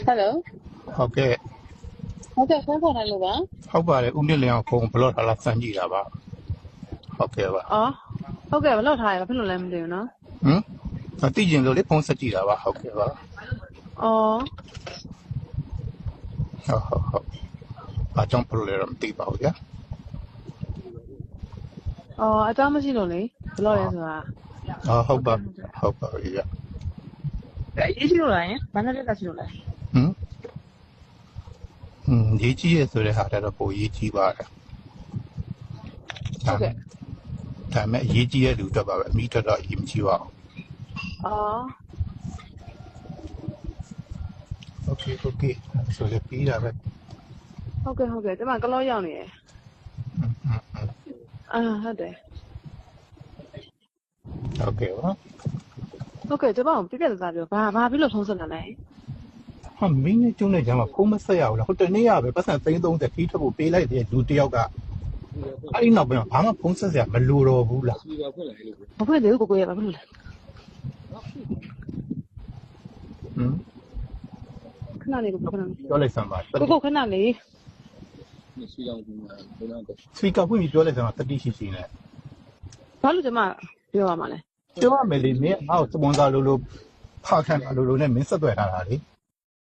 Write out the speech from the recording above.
Hello ဟုတ်ကဲ့ဟုတ်ကဲ့ဖုန်းခေါ်ထားလို့ပါဟုတ်ပါတယ်ဦးမြင့်လင်းအောင်ဖုန်းဘလော့ထားလာစမ်းကြည့်တာပါဟုတ်ကဲ့ပါအော်ဟုတ်ကဲ့ဘယ်လောက်ထားရလဲဘာဖြစ်လို့လဲမသိဘူးနော်ဟမ်အသိကျင်လို့လေဖုန်းဆက်ကြည့်တာပါဟုတ်ကဲ့ပါအော်ဟုတ်အကြောင်းဘယ်လိုလဲတော့မသိပါဘူးဗျာအော်အကြောင်းမရှိလို့လေဘယ်လောက်လဲဆိုတာဟုတ်ပါပြီဗျာရေးရှိလို့လားယင်ဘာနဲ့တက်ရှိလို့လဲရေးကြီးရဆိုတဲ့ဟာတော့ပိုရေးကြီးပါတယ်ဟုတ်ကဲ့ဒါပေမဲ့ရေးကြီးတဲ့လူတော့ပါပဲအမိတော့ရေးမကြီးပါဘူးအော်โอเคဆိုလည်းပြီးတာပဲဟုတ်ကဲ့ဒီမှာကလောရောက်နေရယ်ဟုတ်တယ်ဟုတ်ကဲ့ပါဟုတ်ကဲ့ကျွန်တော်ပြပြသားပြောဘာဖြစ်လို့ထုံးစံလာလဲဟာမင်းနဲ့ကျုံးတဲ့ကျမ်းမှာဖုံးမဆက်ရဘူးလားဟိုတနေ့ရပဲပတ်စံ330ခီးထပ်ဖို့ပေးလိုက်တဲ့လူတယောက်ကအဲ့ဒီနောက်ပိုင်းဘာမှဖုံးဆက်စရာမလိုတော့ဘူးလားမဖွင့်သေးဘူးကိုရဘာဖြစ်လို့လဲခဏလေးကိုခဏလေးပြောလိုက်စမ်းပါကိုခဏလေးဆွေကဖွင့်ပြီးပြောလိုက်စမ်းပါတတိရှိနဲ့ဘာလို့ကျွန်မပြောရမှာလဲပြောရမယ်လေမင်းငါ့ကိုစပွန်ဆာလို့ဖာခံတာလို့နဲ့မင်းဆက်သွယ်ထားတာလေ